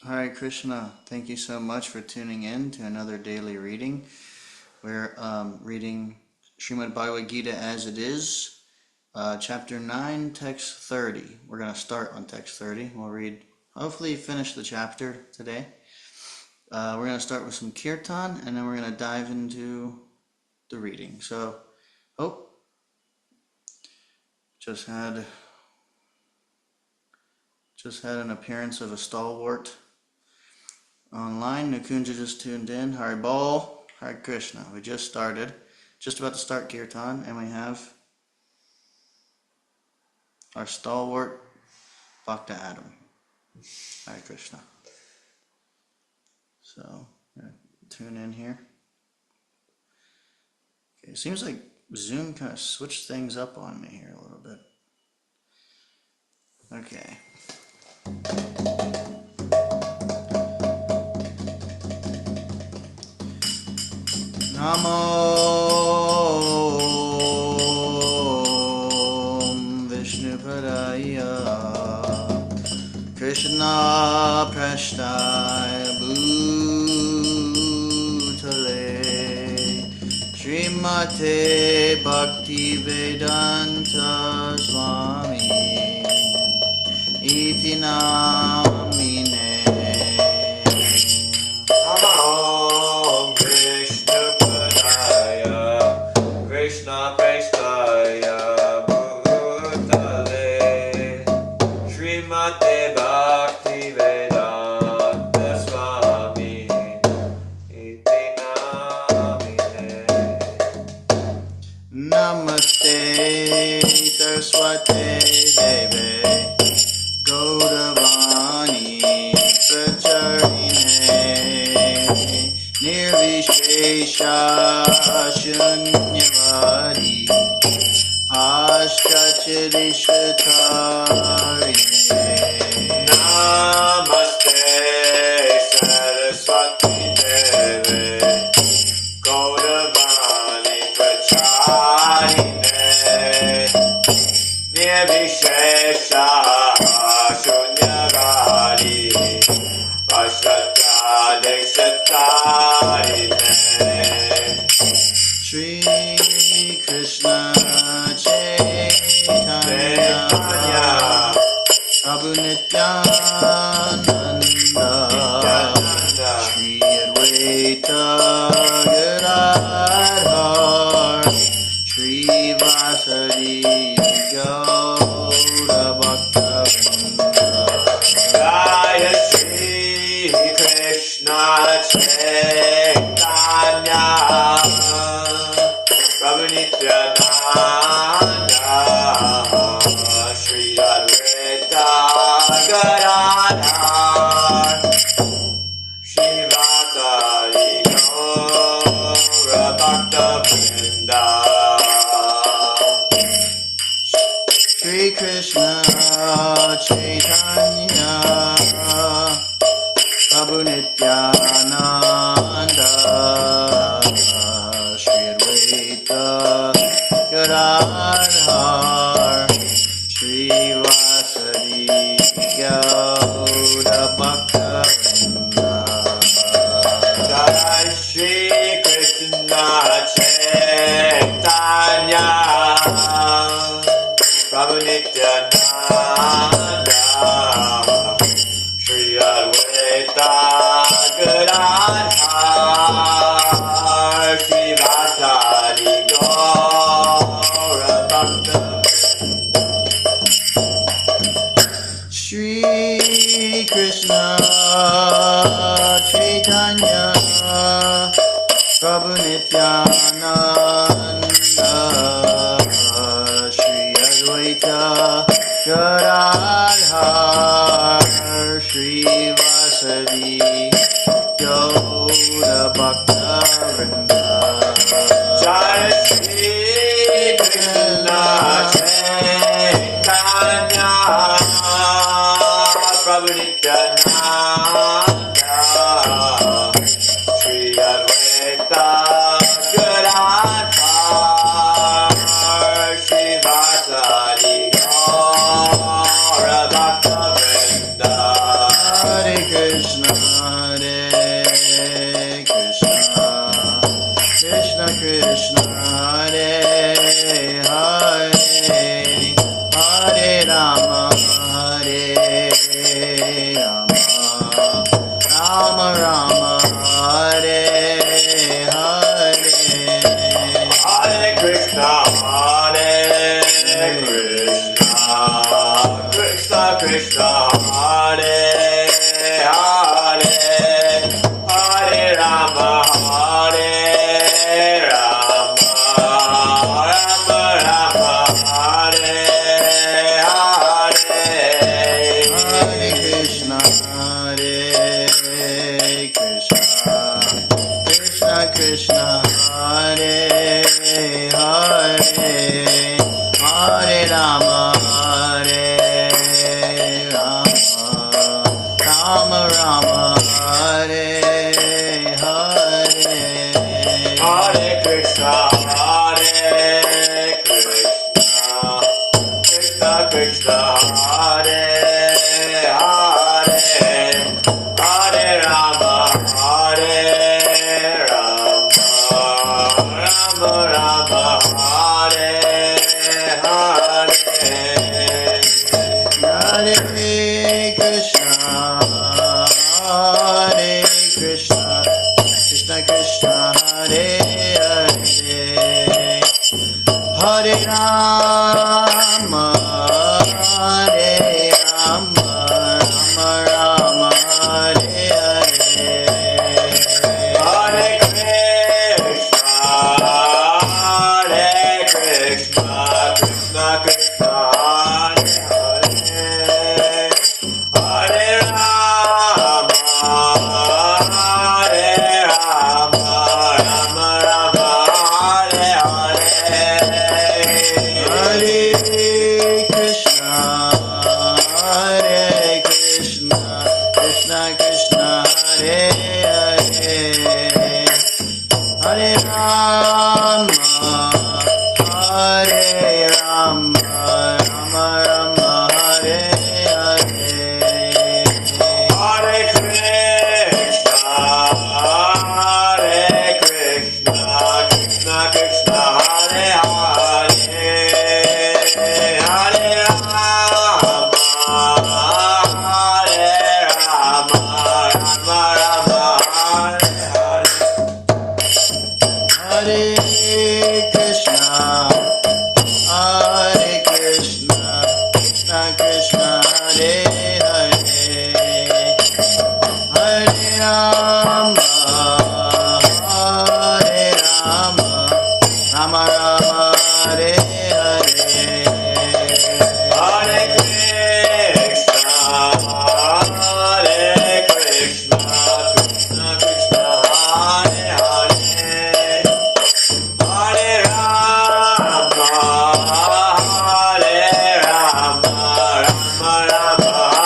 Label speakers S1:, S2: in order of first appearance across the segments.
S1: Hare Krishna. Thank you so much for tuning in to another daily reading. We're reading Srimad Bhagavad Gita as it is, chapter 9, text 30. We're going to start on text 30. We'll read, hopefully finish the chapter today. We're going to start with some kirtan, and then we're going to dive into the reading. So, just had an appearance of a stalwart online. Nukunja just tuned in. Hari Bol, Hare Krishna. We just about to start kirtan, and we have our stalwart Bhakta Adam. Hare Krishna. So, tune in here. Okay, it seems like Zoom kind of switched things up on me here a little bit. Okay. Namo Vishnupadaya Krishna Prasthaya Bhutale Srimate Bhaktivedanta Swami Iti Namine.
S2: Namo Krishna Prasthaya Bhutale Srimate Bhaktivedanta Swami Iti Namine.
S1: Namaste Saraswate Deve Gaudavani Pracharine Nirvishesha Shunyavadi Ashtachirishatarine.
S2: Namaste Saraswati Deve Gaudavani Pracharine Nirvishesha Shunyavadi Ashtachirishatarine.
S1: Shri Krishna Chaitanya Prabhu Nityananda Shri Advaita Gadadhar Shri Vasari Gaura Bhakta
S2: Jaya Shri Krishna Chaitanya Prabhu Nityananda Shri Advaita Gadadhar Shri Vasari Gaura Bhakta
S1: Shri Krishna Chaitanya Prabhu Nityananda Shri Advaita Gadadhar Shri Vasari Gaura Bhakta
S2: Jai Shri Krishna Chaitanya Prabhu Nityananda Shri Advaita Gadadhar Shri Vasari Gaura Bhakta.
S1: Shri Krishna Chaitanya Prabhu Nityananda Shri Advaita Gadadhar Shri Vasari Gaura Bhakta Vrinda.
S2: Jai Shri Krishna Chaitanya Prabhu Nityananda Shri Advaita Gadadhar Shri Vasari Gaura Bhakta Vrinda.
S1: Hare Krishna Hare Rama, Rama Rama, Hare Hare,
S2: Hare Krishna, Krishna Krishna, Hare Hare, Hare Rama, Hare Rama, Rama Rama, Hare Hare.
S1: Hare Krishna, Hare Krishna, Krishna Krishna, Hare Hare, Hare Rama, Hare Rama, Rama Rama, Hare Hare.
S2: Hare Krishna, Krishna Krishna, Hare Hare, Hare Rama, Hare Rama, Rama Rama, Hare Hare.
S1: Hare Krishna, Hare Krishna, Krishna Krishna, Hare Hare, Hare Rama, Hare Rama, Rama Rama, Hare Hare.
S2: Hare Krishna, Krishna Krishna, Hare Hare, Hare Rama, Hare Rama, Rama Rama, Hare Hare.
S1: Hare Krishna, Hare Krishna, Krishna Krishna, Hare Hare, Hare Rama, Hare Rama, Rama Rama, Hare Hare.
S2: Hare Krishna, Krishna Krishna, Hare Hare, Hare Rama, Hare Rama, Rama Rama, Hare Hare.
S1: Hare Krishna, Hare Krishna, Krishna Krishna, Hare Hare, Hare Rama, Hare Rama, Rama Rama, Hare Hare.
S2: Hare Krishna, Krishna Krishna, Hare Hare, Hare Rama, Hare Rama, Rama Rama,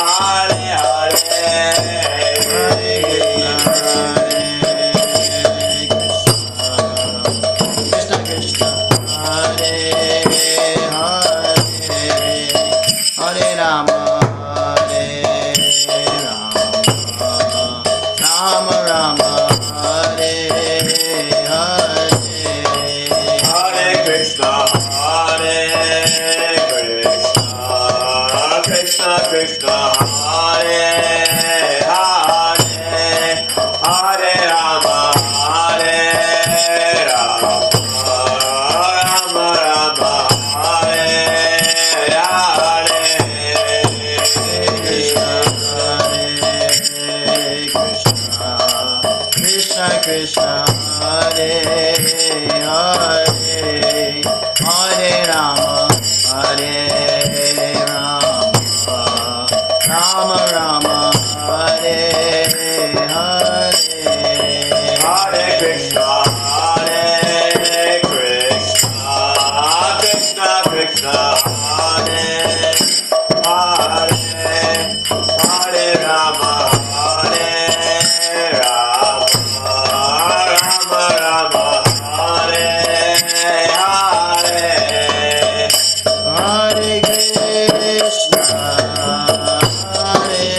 S2: Hare Hare.
S1: Krishna Krishna, Hare Hare, Hare Rama, Hare Rama, Rama Rama, Hare Hare.
S2: Hare Krishna, Krishna Krishna, Hare Hare, Hare Rama, Hare Rama, Rama Rama, Hare Hare.
S1: Krishna Krishna, Hare Hare, Hare Rama, Hare Rama, Rama Rama, Hare Hare.
S2: Hare Krishna, Krishna Krishna, Hare Hare, Hare Rama, Hare Rama, Rama Rama, Hare Hare.
S1: Hare Krishna, Hare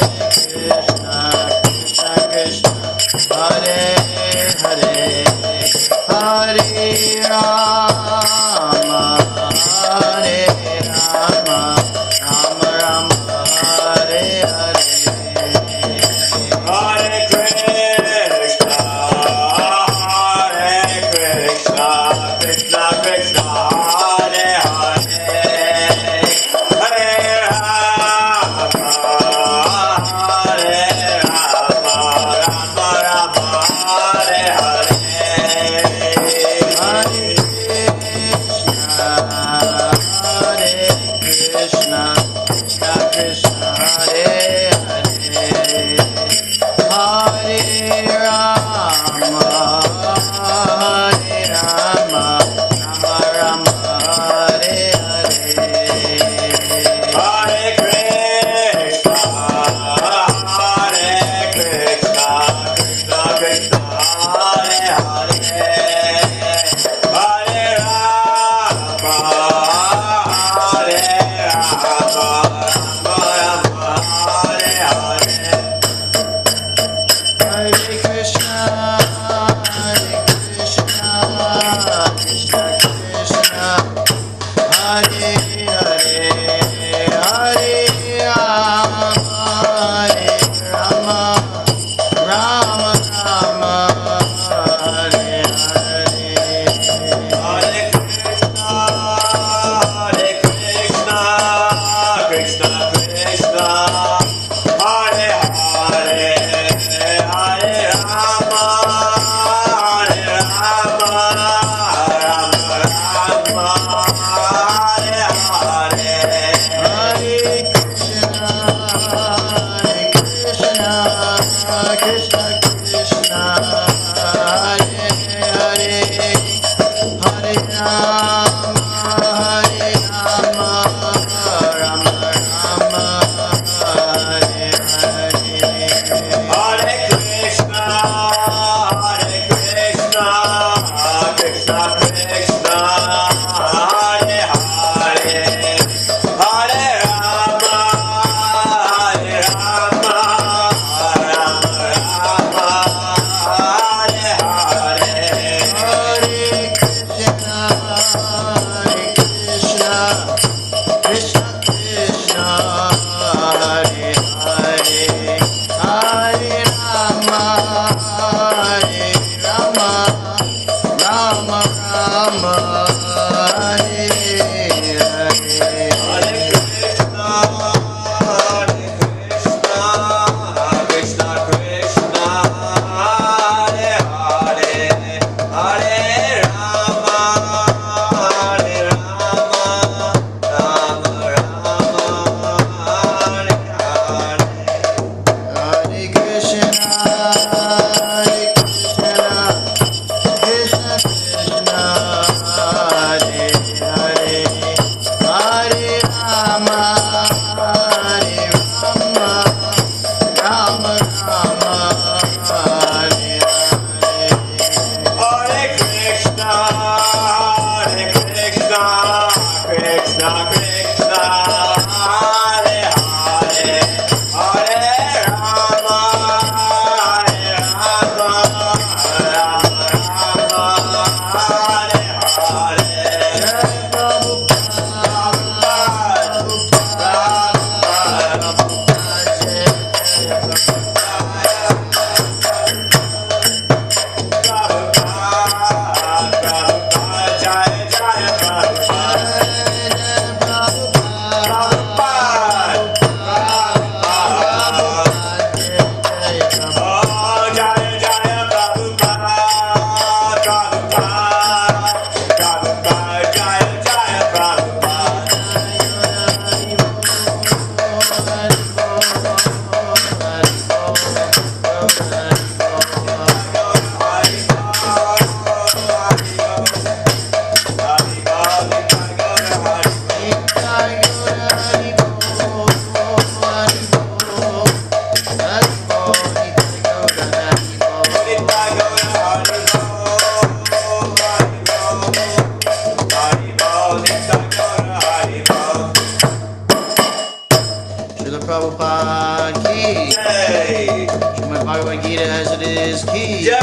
S1: Prabhupada ki.
S2: Jai.
S1: Srimad Bhagavad Gita as it is ki.
S2: Jai.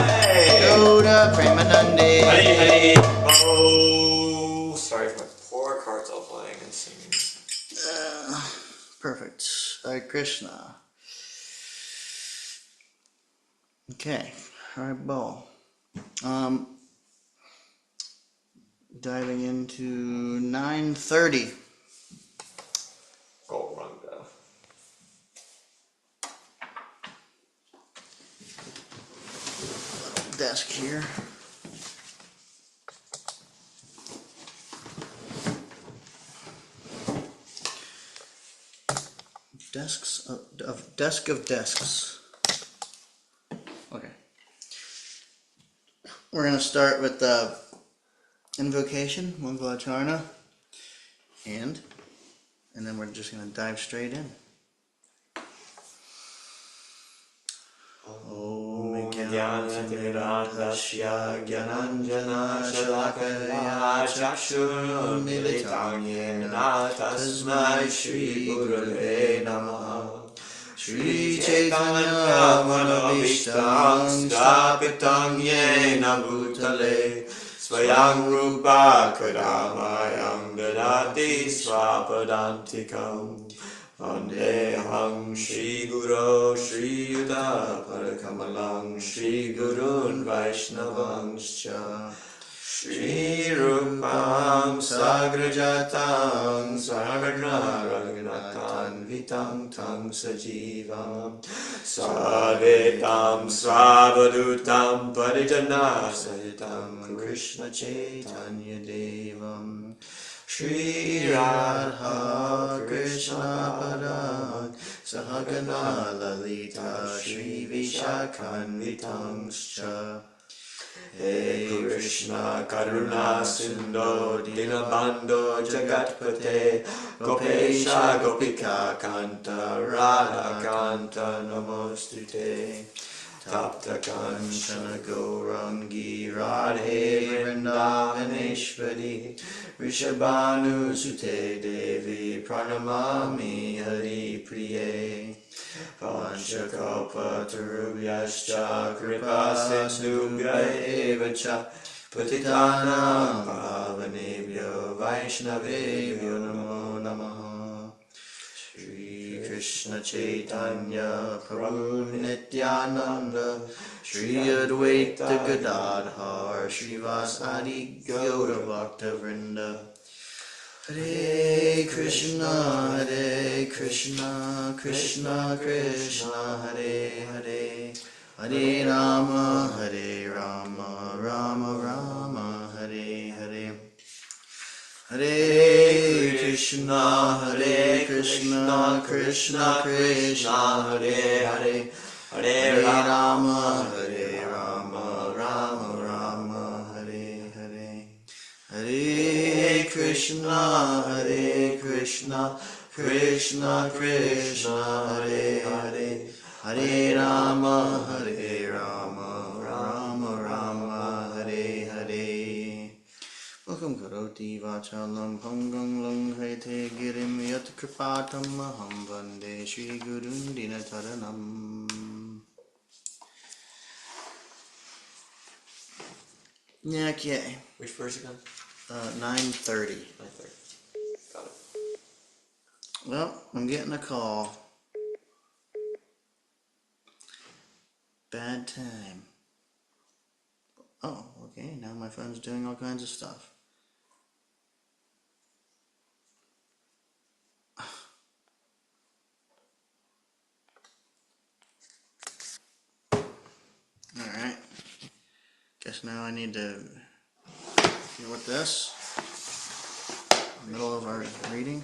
S1: Yoda Premanande.
S2: Hari Hari. Oh, sorry for my poor cartel playing and singing.
S1: Perfect. Hare Krishna. Okay. All right, Bo. Diving into 9:30.
S2: Go Ranga.
S1: Desk here. desk of desks. Okay. We're going to start with the invocation, Mangalacharna, and then we're just going to dive straight in. Om Jnana-timirandasya Jnananjana Shalakaya Chakshur Militam Yena Tasmai Shri Gurave Namaha. Shri Chaitanya Manavishtam Sthapitam Yena Bhutale Svayam Rupa Kadamayam Dadati Swapadantikam. Vandeham Shri Guru Shri Yuta Parakamalam Shri Gurun Vaishnavangscha Shri Rupam Sagrajatam Sarvagna Raghunathan Vitam Tam Sajivam Savetam Svavadutam Parijana Sahitam Krishna Chaitanya Devam Shri Radha Krishna Padan Sahagana Lalita Shri Vishakhanvitangscha. Hey Krishna Karuna Sindho Dinabandho Jagatpate Gopesha Gopika Kanta Radha Kanta Namostute Tapta Kanchana Gaurangi Radhe Vrindavaneshwari Rishabhanu Sute Devi Pranamami Hari Priye Panchakalpa Tarubhyascha Kripa Sindhubhya Evacha Patitanam Pavanebhyo Vaishnavebhyo Namo Namaha. Shri Krishna Chaitanya Prabhu Nityananda Shri Advaita Gadadhar Srivasadi Gaura Bhakta Vrinda. Hare Krishna Krishna Krishna Hare Hare Hare Rama Rama Rama Hare Hare. Hare Krishna Krishna Krishna Hare Hare Hare Rama Rama Rama Hare Hare. Hare Krishna Krishna Krishna Hare Hare Hare Rama Rama Rama Hare Hare. Welcome Karoti Vachalam Pangam Langhete Girim Yat Kripatam Maham Vande Shri Gurun Dinataranam. Okay.
S2: Which verse again?
S1: 9:30.
S2: 9:30. Got it.
S1: Well, I'm getting a call. Bad time. Oh, okay. Now my phone's doing all kinds of stuff. Alright. Guess now I need to deal with this. Middle of our reading.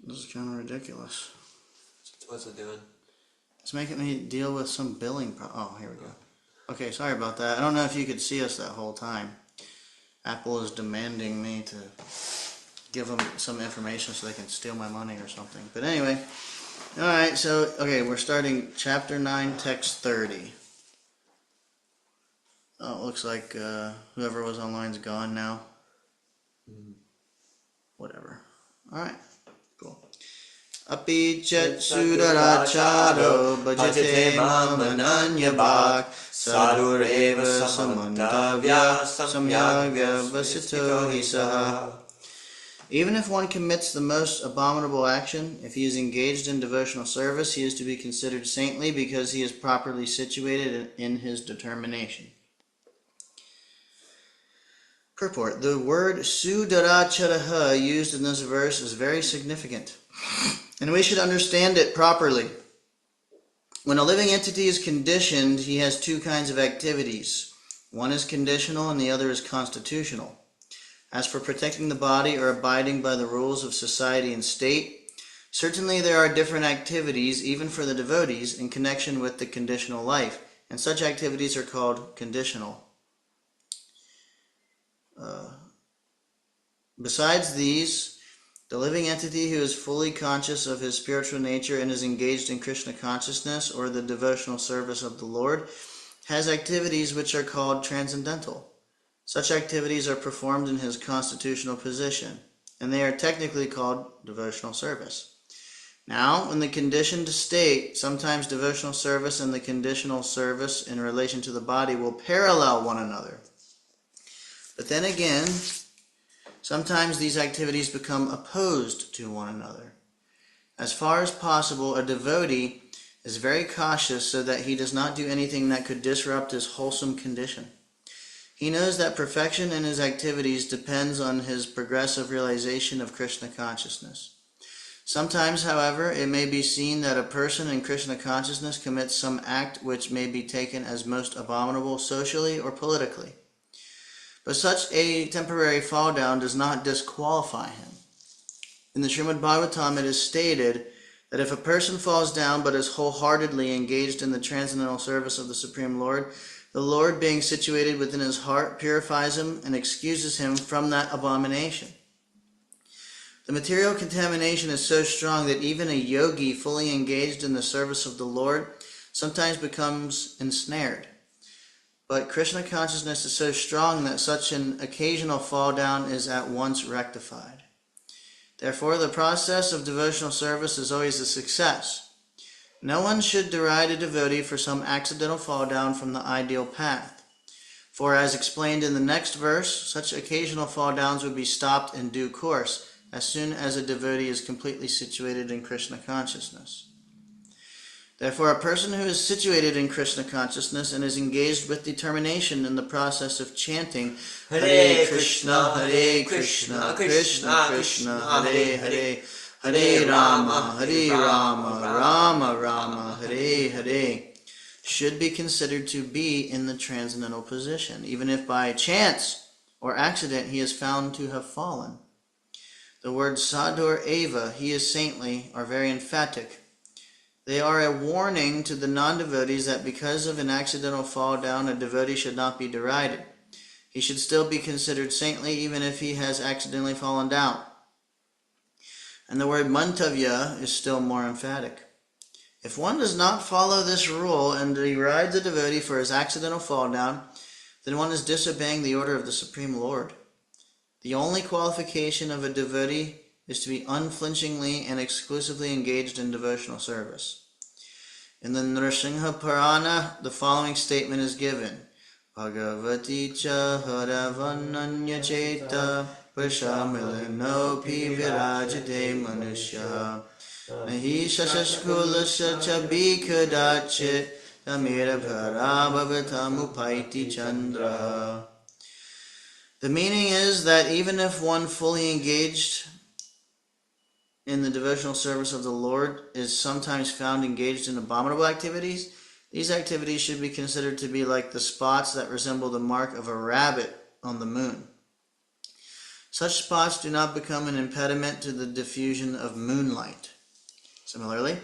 S1: This is kind of ridiculous.
S2: What's it doing?
S1: It's making me deal with some billing oh, here we go. Okay, sorry about that. I don't know if you could see us that whole time. Apple is demanding me to give them some information so they can steal my money or something. But anyway, alright, so, okay, we're starting chapter 9, text 30. Oh, it looks like whoever was online's gone now. Whatever. Alright, cool. Api chet sudaracharo bhajate mamananyabhak sadhureva samantavya samyagya vasito hisaha Even if one commits the most abominable action, if he is engaged in devotional service, he is to be considered saintly because he is properly situated in his determination. Purport. The word sudaracharaha used in this verse is very significant, and we should understand it properly. When a living entity is conditioned, he has two kinds of activities. One is conditional and the other is constitutional. As for protecting the body or abiding by the rules of society and state, certainly there are different activities, even for the devotees, in connection with the conditional life, and such activities are called conditional. Besides these, the living entity who is fully conscious of his spiritual nature and is engaged in Krishna consciousness or the devotional service of the Lord has activities which are called transcendental. Such activities are performed in his constitutional position, and they are technically called devotional service. Now, in the conditioned state, sometimes devotional service and the conditional service in relation to the body will parallel one another. But then again, sometimes these activities become opposed to one another. As far as possible, a devotee is very cautious so that he does not do anything that could disrupt his wholesome condition. He knows that perfection in his activities depends on his progressive realization of Krishna consciousness. Sometimes, however, it may be seen that a person in Krishna consciousness commits some act which may be taken as most abominable socially or politically. But such a temporary fall down does not disqualify him. In the Srimad Bhagavatam it is stated that if a person falls down but is wholeheartedly engaged in the transcendental service of the Supreme Lord, the Lord, being situated within his heart, purifies him and excuses him from that abomination. The material contamination is so strong that even a yogi fully engaged in the service of the Lord sometimes becomes ensnared. But Krishna consciousness is so strong that such an occasional fall down is at once rectified. Therefore, the process of devotional service is always a success. No one should deride a devotee for some accidental fall down from the ideal path. For as explained in the next verse, such occasional fall downs would be stopped in due course as soon as a devotee is completely situated in Krishna consciousness. Therefore, a person who is situated in Krishna consciousness and is engaged with determination in the process of chanting Hare Krishna, Krishna Krishna, Hare Hare, Hare Rama, Rama Rama, Hare Hare, should be considered to be in the transcendental position, even if by chance or accident he is found to have fallen. The words Sadhur Eva, he is saintly, are very emphatic. They are a warning to the non-devotees that because of an accidental fall down, a devotee should not be derided. He should still be considered saintly even if he has accidentally fallen down. And the word mantavya is still more emphatic. If one does not follow this rule and derides a devotee for his accidental fall down, then one is disobeying the order of the Supreme Lord. The only qualification of a devotee is to be unflinchingly and exclusively engaged in devotional service. In the Nrsimha Purana, the following statement is given. Bhagavati cha haravananya cheta Pashamilinopi virajate manushya Nahi shashashkulasya cha bhikadachit Tamira bharabhavatamupaiti chandra. The meaning is that even if one fully engaged in the devotional service of the Lord is sometimes found engaged in abominable activities, these activities should be considered to be like the spots that resemble the mark of a rabbit on the moon. Such spots do not become an impediment to the diffusion of moonlight. Similarly,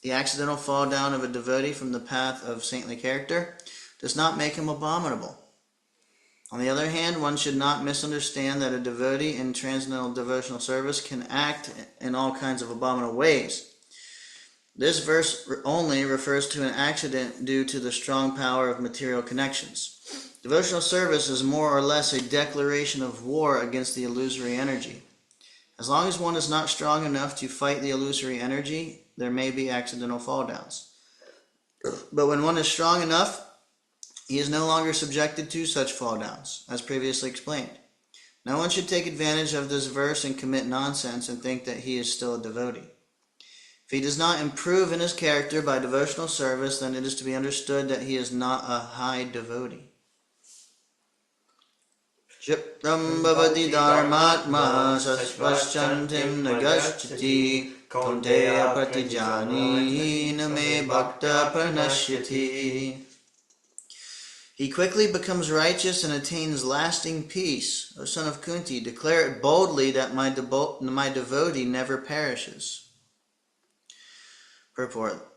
S1: the accidental fall down of a devotee from the path of saintly character does not make him abominable. On the other hand, one should not misunderstand that a devotee in transcendental devotional service can act in all kinds of abominable ways. This verse only refers to an accident due to the strong power of material connections. Devotional service is more or less a declaration of war against the illusory energy. As long as one is not strong enough to fight the illusory energy, there may be accidental fall downs. But when one is strong enough, he is no longer subjected to such fall downs, as previously explained. No one should take advantage of this verse and commit nonsense and think that he is still a devotee. If he does not improve in his character by devotional service, then it is to be understood that he is not a high devotee. Shipram bhavati dharmatma sasvaschantim nagashchati kaunteya pratijani name bhakta pranashyati. He quickly becomes righteous and attains lasting peace. O son of Kunti, declare it boldly that my devotee never perishes. Purport.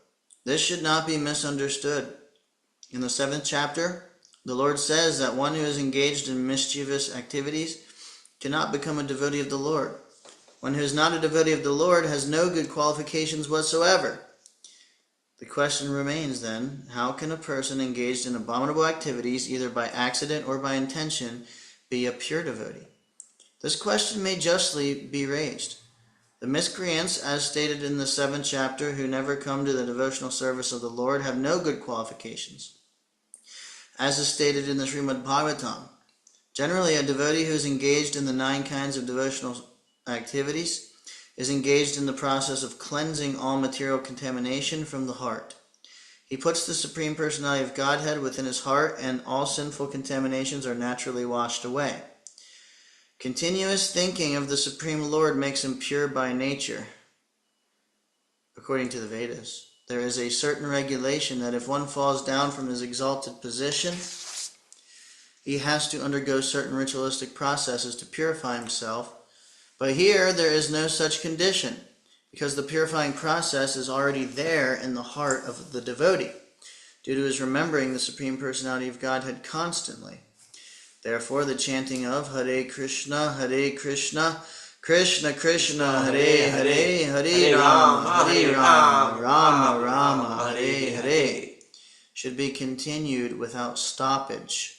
S1: This should not be misunderstood. In the 7th chapter, the Lord says that one who is engaged in mischievous activities cannot become a devotee of the Lord. One who is not a devotee of the Lord has no good qualifications whatsoever. The question remains then, how can a person engaged in abominable activities, either by accident or by intention, be a pure devotee? This question may justly be raised. The miscreants, as stated in the 7th chapter, who never come to the devotional service of the Lord, have no good qualifications. As is stated in the Srimad Bhagavatam, generally a devotee who is engaged in the 9 kinds of devotional activities is engaged in the process of cleansing all material contamination from the heart. He puts the Supreme Personality of Godhead within his heart, and all sinful contaminations are naturally washed away. Continuous thinking of the Supreme Lord makes him pure by nature. According to the Vedas, there is a certain regulation that if one falls down from his exalted position, he has to undergo certain ritualistic processes to purify himself. But here there is no such condition, because the purifying process is already there in the heart of the devotee, due to his remembering the Supreme Personality of Godhead constantly. Therefore, the chanting of Hare Krishna, Krishna Krishna, Hare Hare, Hare Rama, Rama Rama, Hare Hare, should be continued without stoppage.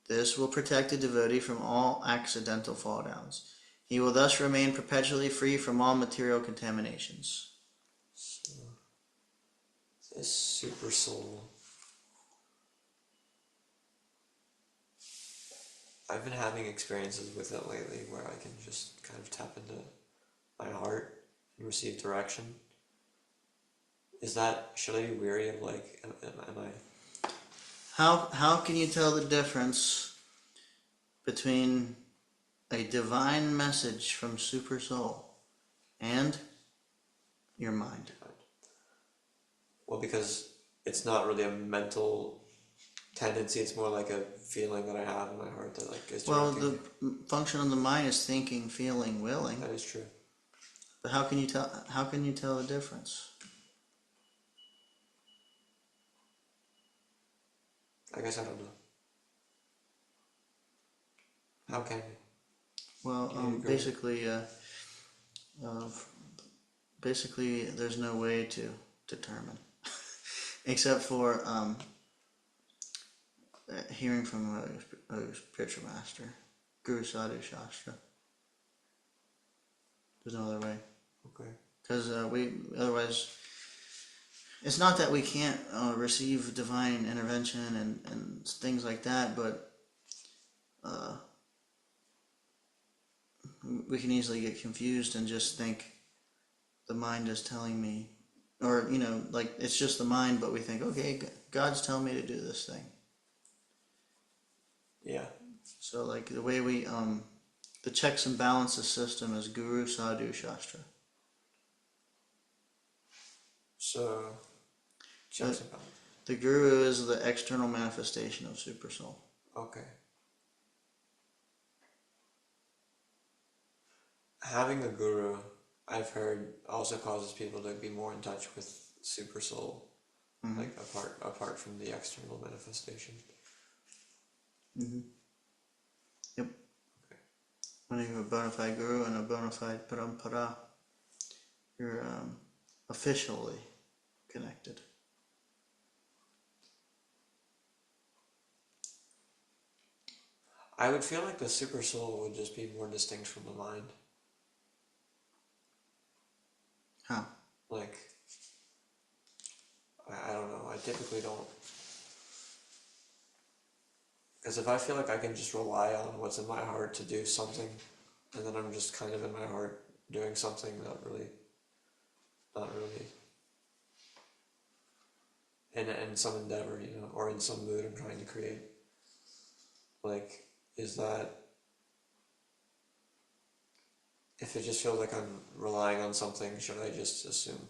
S1: This will protect the devotee from all accidental fall downs. He will thus remain perpetually free from all material contaminations.
S2: So, this super soul. I've been having experiences with it lately where I can just kind of tap into my heart and receive direction. Should I be weary of am I?
S1: How can you tell the difference between a divine message from Super Soul and your mind?
S2: Well, because it's not really a mental tendency, it's more like a feeling that I have in my heart that is directing.
S1: Well, the function of the mind is thinking, feeling, willing.
S2: That is true.
S1: But how can you tell the difference?
S2: I guess I don't know. How can you?
S1: Well, basically, there's no way to determine, except for hearing from a spiritual master, Guru Sadhu Shastra. There's no other way.
S2: Okay.
S1: Because otherwise, it's not that we can't receive divine intervention and things like that, but we can easily get confused and just think the mind is telling me, or it's just the mind, but we think, okay, God's telling me to do this thing.
S2: Yeah.
S1: So the way we the checks and balances system is Guru Sadhu Shastra.
S2: So checks and balances.
S1: The Guru is the external manifestation of Super Soul.
S2: Okay. Having a guru, I've heard, also causes people to be more in touch with Super Soul,
S1: Mm-hmm.
S2: apart from the external manifestation.
S1: Mm-hmm. Yep.
S2: Okay.
S1: When you have a bona fide guru and a bona fide parampara, you're officially connected.
S2: I would feel like the Super Soul would just be more distinct from the mind.
S1: How?
S2: I don't know. I typically don't. Because if I feel like I can just rely on what's in my heart to do something, and then I'm just kind of in my heart doing something, not really, in some endeavor, or in some mood I'm trying to create. Like, is that, if it just feels like I'm relying on something, should I just assume?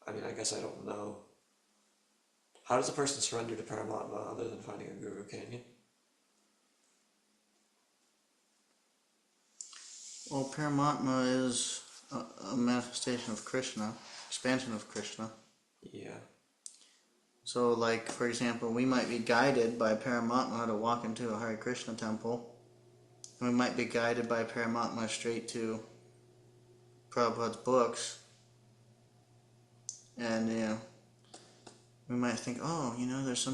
S2: I mean, I guess I don't know. How does a person surrender to Paramatma other than finding a guru, can you?
S1: Well, Paramatma is a manifestation of Krishna, expansion of Krishna.
S2: Yeah.
S1: So, like, for example, we might be guided by Paramatma to walk into a Hare Krishna temple. And we might be guided by Paramatma straight to Prabhupada's books. And, we might think, oh, there's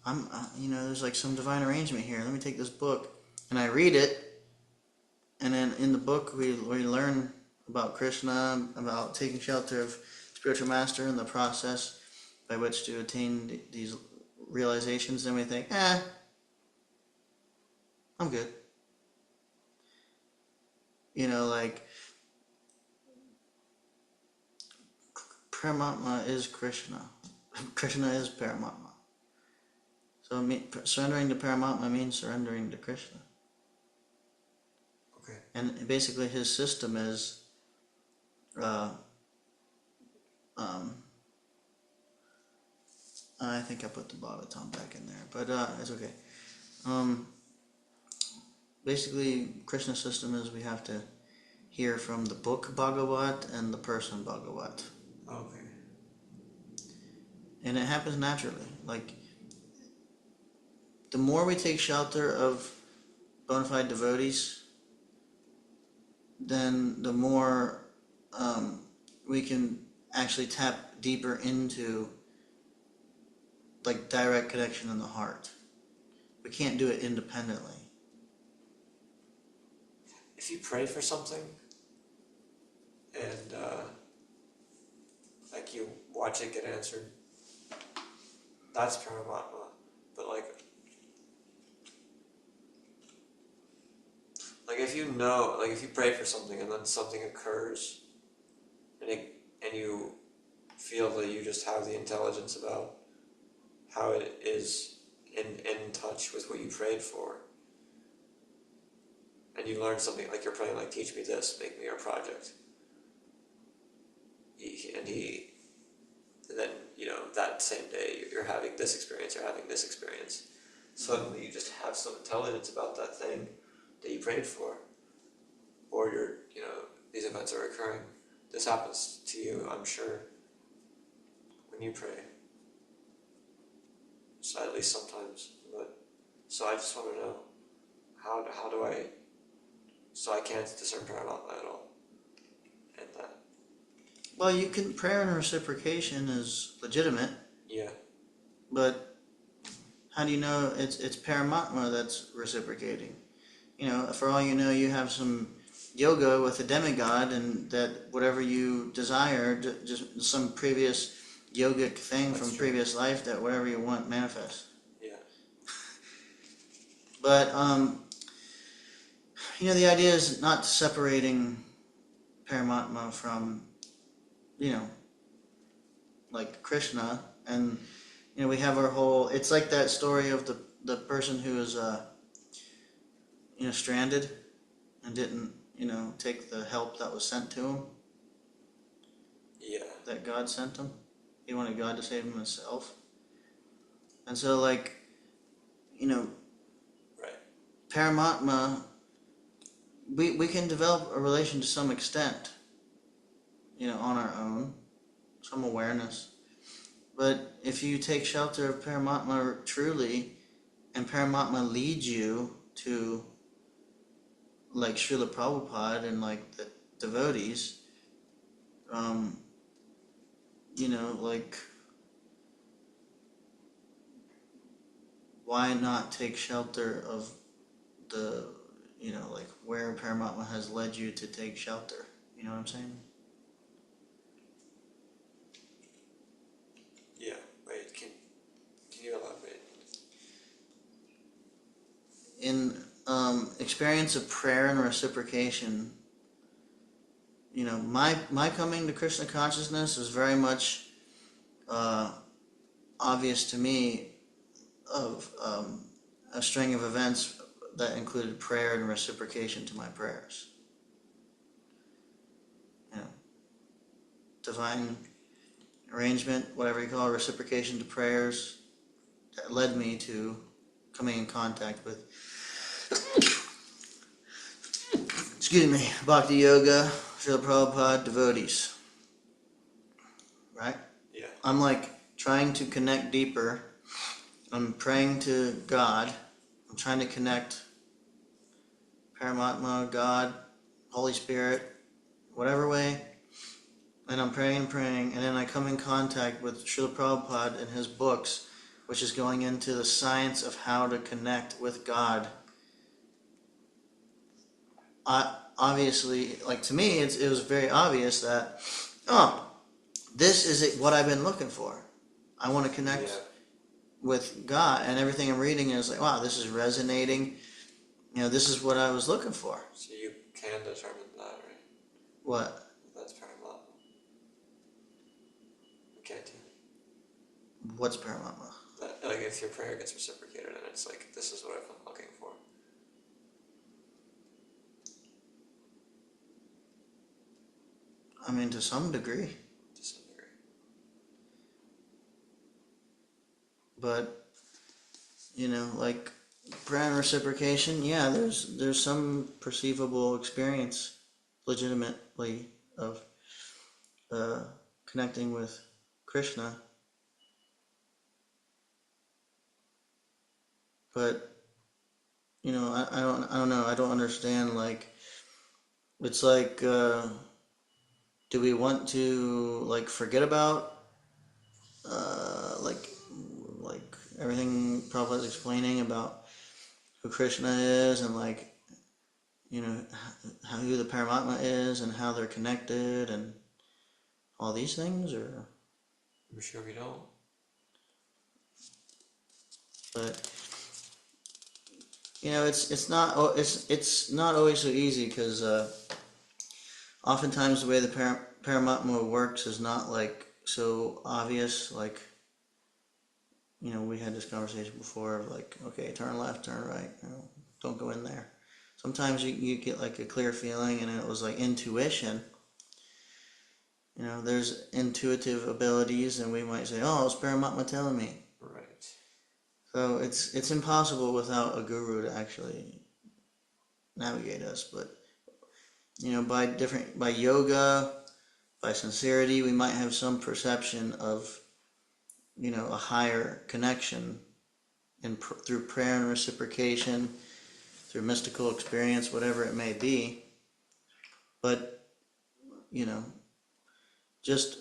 S1: there's like some divine arrangement here. Let me take this book. And I read it. And then in the book, we learn about Krishna, about taking shelter of spiritual master and the process by which to attain these realizations. Then we think, I'm good. Like, Paramatma is Krishna. Krishna is Paramatma. So surrendering to Paramatma means surrendering to Krishna.
S2: Okay.
S1: And basically his system is I think I put the Bhagavatam back in there, but it's okay. Basically, Krishna's system is we have to hear from the book Bhagavad and the person Bhagavad.
S2: Okay.
S1: And it happens naturally. Like, the more we take shelter of bona fide devotees, then the more we can actually tap deeper into, like, direct connection in the heart. We can't do it independently.
S2: If you pray for something and like you watch it get answered, that's Paramatma. But like if if you pray for something and then something occurs, and you feel that you just have the intelligence about how it is in touch with what you prayed for, and you learn something, like you're praying, like, teach me this, make me your project. And then, that same day you're having this experience, you're having this experience. Suddenly you just have some intelligence about that thing that you prayed for. Or these events are occurring. This happens to you, I'm sure, when you pray. So at least sometimes. So I just want to know, how do I, so I can't discern Paramatma at all. And that.
S1: Well, you can, prayer and reciprocation is legitimate.
S2: Yeah.
S1: But how do you know it's Paramatma that's reciprocating? For all you know, you have some yoga with a demigod, and that whatever you desire, just some previous yogic thing
S2: That's
S1: from
S2: true.
S1: previous life, that whatever you want manifests.
S2: Yeah.
S1: But the idea is not separating Paramatma from, like Krishna, and we have our whole. It's like that story of the person who is stranded and didn't take the help that was sent to him.
S2: Yeah.
S1: That God sent him. He wanted God to save him himself. And so, like,
S2: Right.
S1: Paramatma, we can develop a relation to some extent, on our own, some awareness. But if you take shelter of Paramatma truly, and Paramatma leads you to, like, Srila Prabhupada and, like, the devotees, like, why not take shelter of the, like, where Paramatma has led you to take shelter? You know what I'm saying?
S2: Yeah. Wait, can you elaborate?
S1: in experience of prayer and reciprocation, my coming to Krishna consciousness is very much obvious to me of a string of events that included prayer and reciprocation to my prayers. Divine arrangement, whatever you call it, reciprocation to prayers, that led me to coming in contact with, excuse me, Bhakti Yoga, Srila Prabhupada devotees. Right?
S2: Yeah.
S1: I'm like trying to connect deeper. I'm praying to God. I'm trying to connect Paramatma, God, Holy Spirit, whatever way. And I'm praying, and then I come in contact with Srila Prabhupada and his books, which is going into the science of how to connect with God. Obviously, like to me, it was very obvious that, this is what I've been looking for. I want to connect with God, and everything I'm reading is like, wow, this is resonating. This is what I was looking for.
S2: So you can determine that, right?
S1: What?
S2: That's Paramatma. Can't you?
S1: What's Paramatma?
S2: Like if your prayer gets reciprocated and it's like, this is what I've been looking for.
S1: I mean, to some degree.
S2: To some degree.
S1: But, like prayer and reciprocation, yeah, there's some perceivable experience legitimately of connecting with Krishna. But I don't know. I don't understand. Like, it's like, do we want to like forget about like everything Prabhupada's explaining about who Krishna is and like who the Paramatma is and how they're connected and all these things, or?
S2: I'm sure we don't.
S1: But it's not always so easy because oftentimes the way the Paramatma works is not like so obvious. Like we had this conversation before of like, okay, turn left, turn right, don't go in there. Sometimes you get like a clear feeling, and it was like intuition. There's intuitive abilities, and we might say, oh, it's Paramatma telling me.
S2: Right.
S1: So it's impossible without a guru to actually navigate us. But by yoga, by sincerity, we might have some perception of a higher connection through prayer and reciprocation, through mystical experience, whatever it may be. But just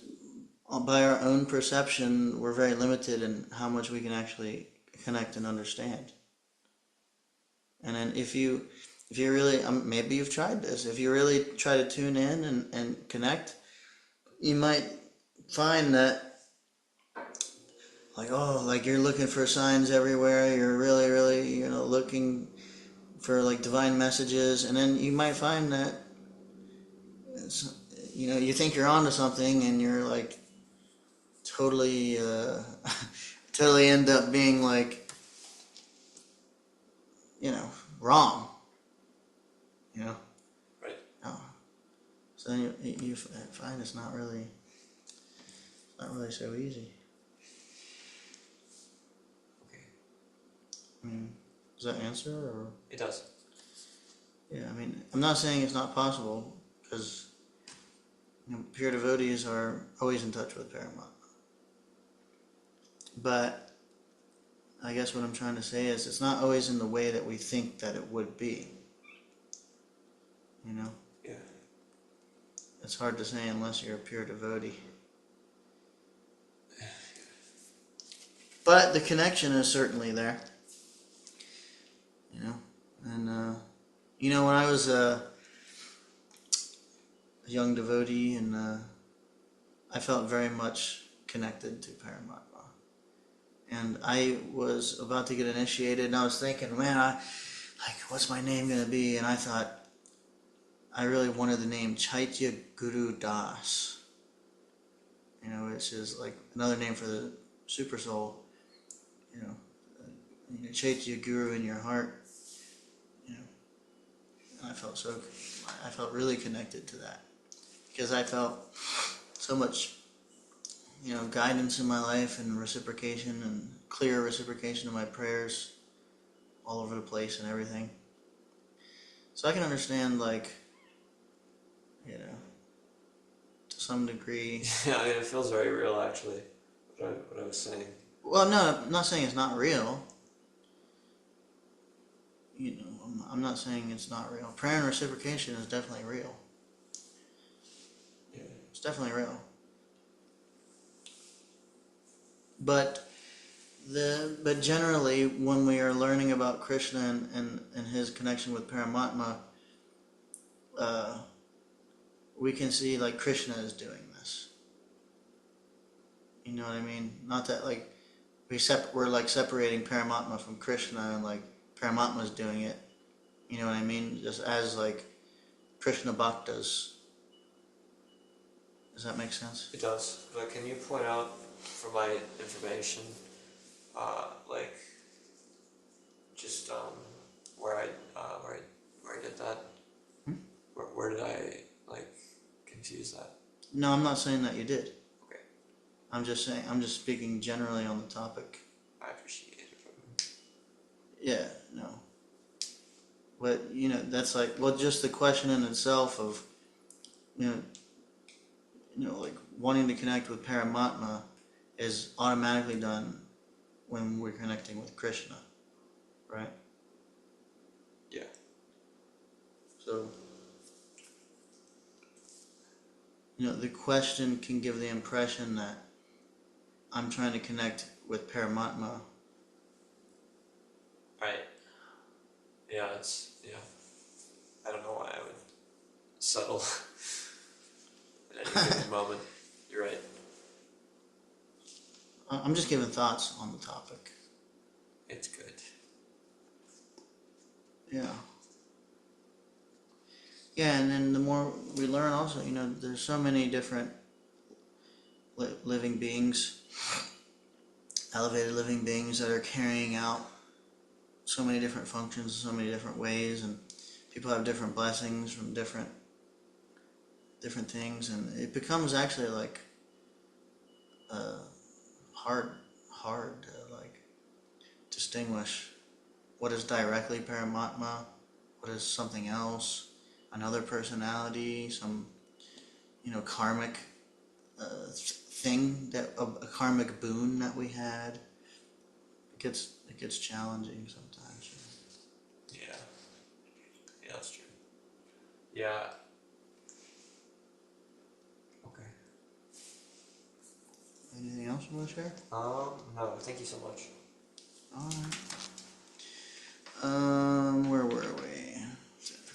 S1: by our own perception, we're very limited in how much we can actually connect and understand. And then if you really, maybe you've tried this, if you really try to tune in and connect, you might find that like you're looking for signs everywhere, you're really, really, looking for like divine messages, and then you might find that you think you're onto something, and you're like totally totally end up being like wrong.
S2: Right.
S1: Oh. So then you find it's not really so easy.
S2: Okay.
S1: I mean, does that answer, or?
S2: It does.
S1: Yeah, I mean, I'm not saying it's not possible, because pure devotees are always in touch with Paramatma. But I guess what I'm trying to say is it's not always in the way that we think that it would be.
S2: Yeah.
S1: It's hard to say unless you're a pure devotee. But the connection is certainly there. And when I was a young devotee, and I felt very much connected to Paramatma. And I was about to get initiated, and I was thinking, man, like, what's my name going to be? And I thought, I really wanted the name Chaitya Guru Das, which is like another name for the super soul, Chaitya Guru in your heart, and I felt really connected to that, because I felt so much, guidance in my life and reciprocation and clear reciprocation of my prayers all over the place and everything. So I can understand, like, to some degree.
S2: Yeah, I mean, it feels very real, actually, what I was saying.
S1: Well, no, I'm not saying it's not real. I'm not saying it's not real. Prayer and reciprocation is definitely real.
S2: Yeah.
S1: It's definitely real. But generally, when we are learning about Krishna and his connection with Paramatma, we can see, like, Krishna is doing this. You know what I mean? Not that, like, we're like separating Paramatma from Krishna, and like Paramatma's doing it. You know what I mean? Just as like Krishna Bhaktas. Does that make sense?
S2: It does. But can you point out, for my information, like, just where I did that? Where did I, like, confuse that?
S1: No, I'm not saying that you did.
S2: Okay.
S1: I'm just speaking generally on the topic.
S2: I appreciate it.
S1: Yeah, no. But, that's like, well, just the question in itself of, like, wanting to connect with Paramatma is automatically done when we're connecting with Krishna, right?
S2: Yeah.
S1: So, the question can give the impression that I'm trying to connect with Paramatma.
S2: Right. Yeah, I don't know why I would settle at any given moment. You're right.
S1: I'm just giving thoughts on the topic.
S2: It's good.
S1: Yeah. Yeah, and then the more we learn also, there's so many different living beings, elevated living beings that are carrying out so many different functions, so many different ways, and people have different blessings from different things, and it becomes actually like hard to like distinguish what is directly Paramatma, what is something else, another personality, some karmic thing, that a karmic boon that we had. It gets challenging sometimes.
S2: Yeah. Yeah, that's true. Yeah. Okay.
S1: Anything else you want to share?
S2: No, thank you so much.
S1: Alright. Where were we?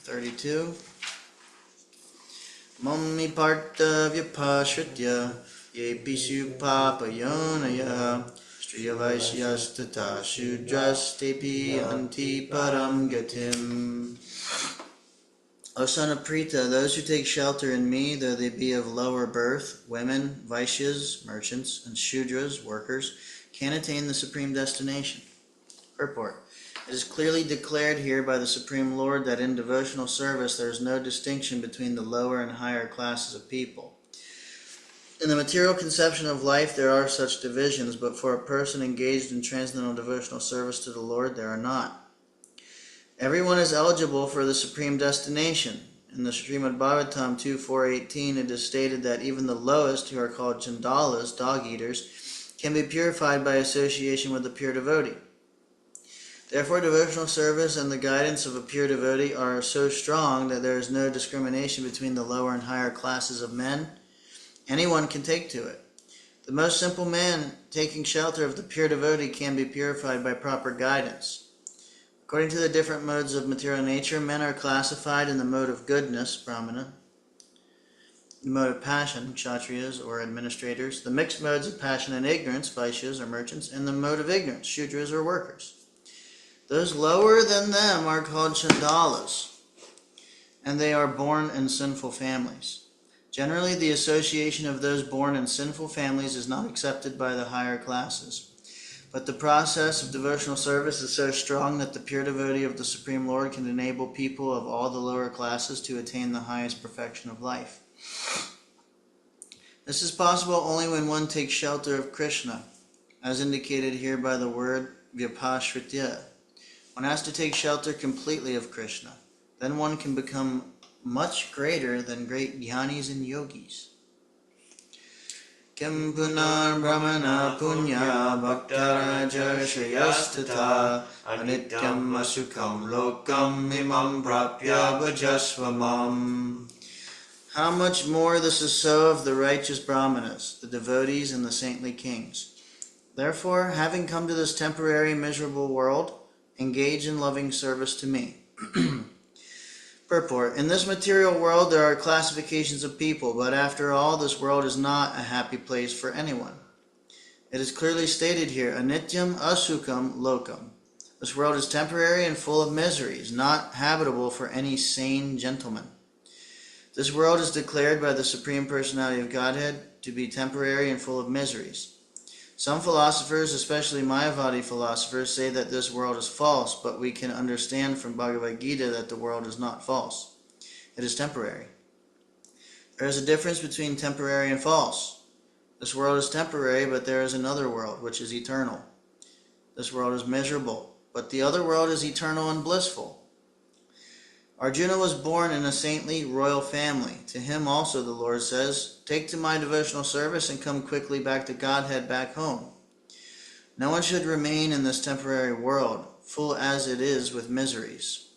S1: 32. Mami parta vyapashritya ye pishu papayonaya striyavaishyastata shudrastepi anti param gatim. O son of Prita, those who take shelter in me, though they be of lower birth, women, Vaishyas, merchants, and Shudras, workers, can attain the supreme destination. Purport. It is clearly declared here by the Supreme Lord that in devotional service there is no distinction between the lower and higher classes of people. In the material conception of life there are such divisions, but for a person engaged in transcendental devotional service to the Lord there are not. Everyone is eligible for the supreme destination. In the Srimad Bhagavatam 2.4.18 it is stated that even the lowest, who are called Chandalas, dog-eaters, can be purified by association with a pure devotee. Therefore, devotional service and the guidance of a pure devotee are so strong that there is no discrimination between the lower and higher classes of men. Anyone can take to it. The most simple man taking shelter of the pure devotee can be purified by proper guidance. According to the different modes of material nature, men are classified in the mode of goodness, Brahmana, the mode of passion, Kshatriyas or administrators, the mixed modes of passion and ignorance, Vaishyas or merchants, and the mode of ignorance, Shudras or workers. Those lower than them are called Chandalas, and they are born in sinful families. Generally, the association of those born in sinful families is not accepted by the higher classes. But the process of devotional service is so strong that the pure devotee of the Supreme Lord can enable people of all the lower classes to attain the highest perfection of life. This is possible only when one takes shelter of Krishna, as indicated here by the word Vyapashritya. One has to take shelter completely of Krishna. Then one can become much greater than great jnanis and yogis. Kim punar brahmana punya bhaktaraja shriyastata anityam asukam lokam imam prapya bhajasvamam. How much more this is so of the righteous brahmanas, the devotees and the saintly kings. Therefore, having come to this temporary miserable world, engage in loving service to me. Purport. In this material world there are classifications of people, but after all, this world is not a happy place for anyone. It is clearly stated here, anityam asukam lokam. This world is temporary and full of miseries, not habitable for any sane gentleman. This world is declared by the Supreme Personality of Godhead to be temporary and full of miseries. Some philosophers, especially Mayavadi philosophers, say that this world is false, but we can understand from Bhagavad Gita that the world is not false. It is temporary. There is a difference between temporary and false. This world is temporary, but there is another world, which is eternal. This world is miserable, but the other world is eternal and blissful. Arjuna was born in a saintly royal family. To him also the Lord says, "Take to my devotional service and come quickly back to Godhead, back home." No one should remain in this temporary world, full as it is with miseries.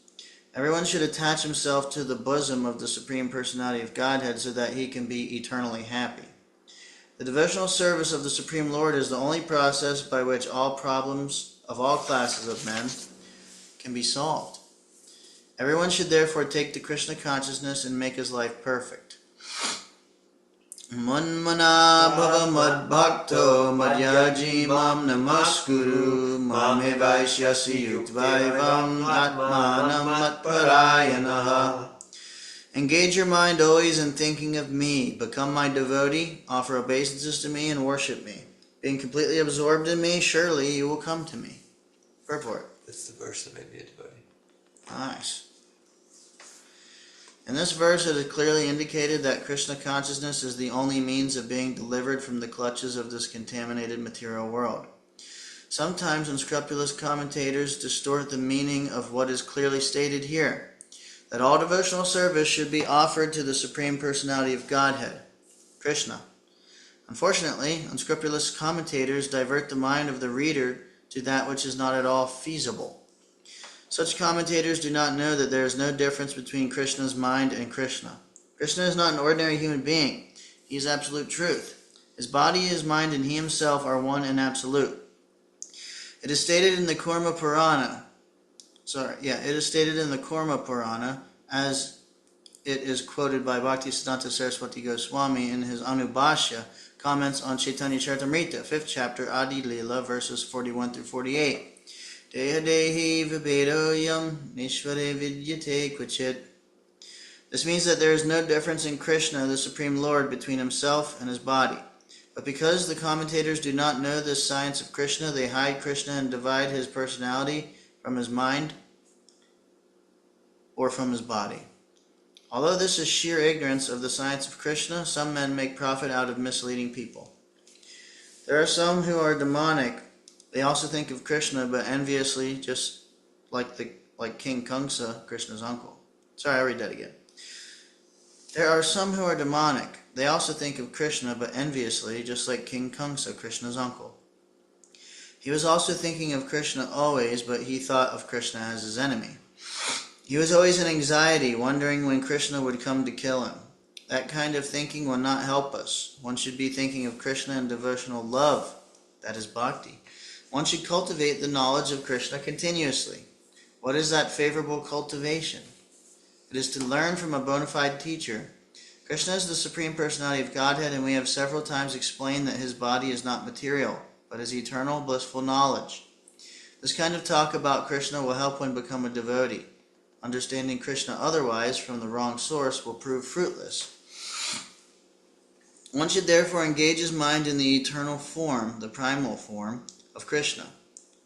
S1: Everyone should attach himself to the bosom of the Supreme Personality of Godhead so that he can be eternally happy. The devotional service of the Supreme Lord is the only process by which all problems of all classes of men can be solved. Everyone should therefore take to Krishna consciousness and make his life perfect. Manmana bhava mad bhakto madhyaji mam namaskuru mame vaishyasi yuktvaivam atmanam matparayanaha. Engage your mind always in thinking of me. Become my devotee, offer obeisances to me, and worship me. Being completely absorbed in me, surely you will come to me. Purport.
S2: That's the verse that made me a devotee.
S1: Nice. In this verse, it is clearly indicated that Krishna consciousness is the only means of being delivered from the clutches of this contaminated material world. Sometimes unscrupulous commentators distort the meaning of what is clearly stated here, that all devotional service should be offered to the Supreme Personality of Godhead, Krishna. Unfortunately, unscrupulous commentators divert the mind of the reader to that which is not at all feasible. Such commentators do not know that there is no difference between Krishna's mind and Krishna. Krishna is not an ordinary human being. He is absolute truth. His body, his mind, and he himself are one and absolute. It is stated in the Kurma Purana, as it is quoted by Bhaktisiddhanta Saraswati Goswami in his Anubhashya, comments on Chaitanya Charitamrita, 5th chapter, Adi Leela, verses 41 through 48. Deha dehi vibedoyam nishvare vidyate kvachit. This means that there is no difference in Krishna, the Supreme Lord, between himself and his body. But because the commentators do not know this science of Krishna, they hide Krishna and divide his personality from his mind or from his body. Although this is sheer ignorance of the science of Krishna, some men make profit out of misleading people. There are some who are demonic. They also think of Krishna, but enviously, just like King Kangsa, Krishna's uncle. Sorry, I'll read that again. There are some who are demonic. They also think of Krishna, but enviously, just like King Kangsa, Krishna's uncle. He was also thinking of Krishna always, but he thought of Krishna as his enemy. He was always in anxiety, wondering when Krishna would come to kill him. That kind of thinking will not help us. One should be thinking of Krishna in devotional love. That is bhakti. One should cultivate the knowledge of Krishna continuously. What is that favorable cultivation? It is to learn from a bona fide teacher. Krishna is the Supreme Personality of Godhead, and we have several times explained that his body is not material, but is eternal, blissful knowledge. This kind of talk about Krishna will help one become a devotee. Understanding Krishna otherwise from the wrong source will prove fruitless. One should therefore engage his mind in the eternal form, the primal form, of Krishna.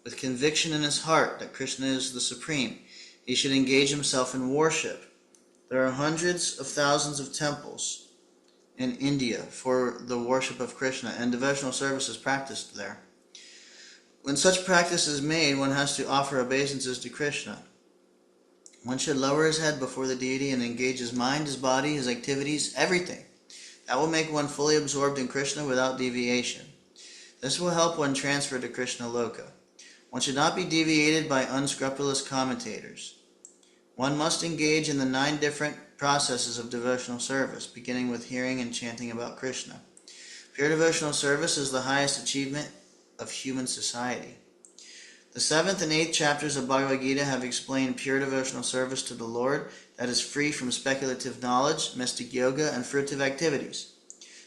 S1: With conviction in his heart that Krishna is the supreme, he should engage himself in worship. There are hundreds of thousands of temples in India for the worship of Krishna, and devotional service is practiced there. When such practice is made, one has to offer obeisances to Krishna. One should lower his head before the deity and engage his mind, his body, his activities, everything. That will make one fully absorbed in Krishna without deviation. This will help one transfer to Krishna Loka. One should not be deviated by unscrupulous commentators. One must engage in the 9 different processes of devotional service, beginning with hearing and chanting about Krishna. Pure devotional service is the highest achievement of human society. The 7th and 8th chapters of Bhagavad Gita have explained pure devotional service to the Lord that is free from speculative knowledge, mystic yoga, and fruitive activities.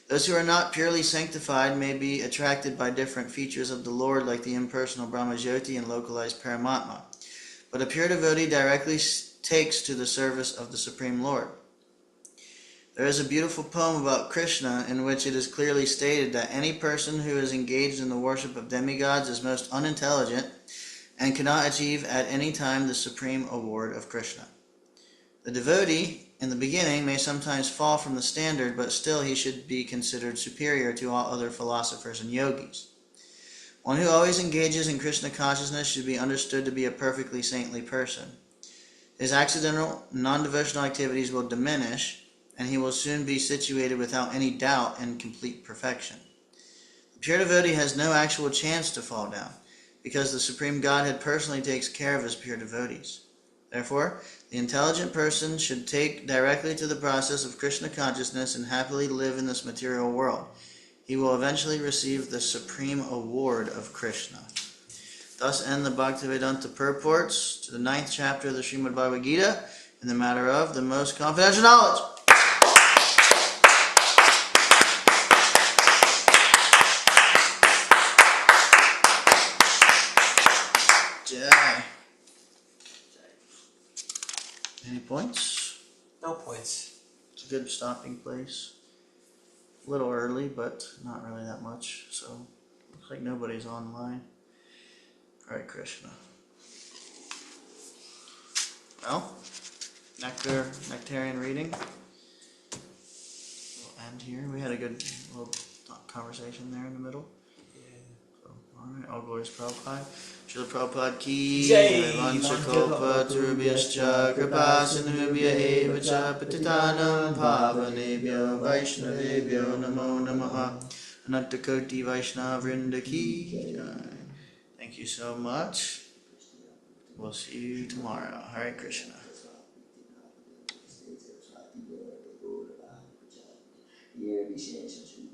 S1: Those who are not purely sanctified may be attracted by different features of the Lord like the impersonal Brahmajyoti and localized Paramatma. But a pure devotee directly takes to the service of the Supreme Lord. There is a beautiful poem about Krishna in which it is clearly stated that any person who is engaged in the worship of demigods is most unintelligent and cannot achieve at any time the supreme award of Krishna. The devotee, in the beginning, may sometimes fall from the standard, but still he should be considered superior to all other philosophers and yogis. One who always engages in Krishna consciousness should be understood to be a perfectly saintly person. His accidental, non-devotional activities will diminish, and he will soon be situated without any doubt in complete perfection. The pure devotee has no actual chance to fall down, because the Supreme Godhead personally takes care of his pure devotees. Therefore, the intelligent person should take directly to the process of Krishna consciousness and happily live in this material world. He will eventually receive the supreme award of Krishna. Thus end the Bhaktivedanta purports to the 9th chapter of the Srimad Bhagavad Gita in the matter of the most confidential knowledge. Jai. Any points?
S2: No points.
S1: It's a good stopping place. A little early, but not really that much. So, looks like nobody's online. Hare Krishna. Well, nectarian reading. We'll end here. We had a good little conversation there in the middle. So, alright, all glories Prabhupada. Srila Prabhupada ki
S2: Jai.
S1: Vancha Kalpa Turubhyascha Kripa Sindhubhya Eva Cha Patitanam Pavanebhyo Vaishnavebhyo Namo Namaha Anattakoti Vaishnava Vrinda ki Jai. Thank you so much. We'll see you tomorrow. Hare Krishna.
S3: Here,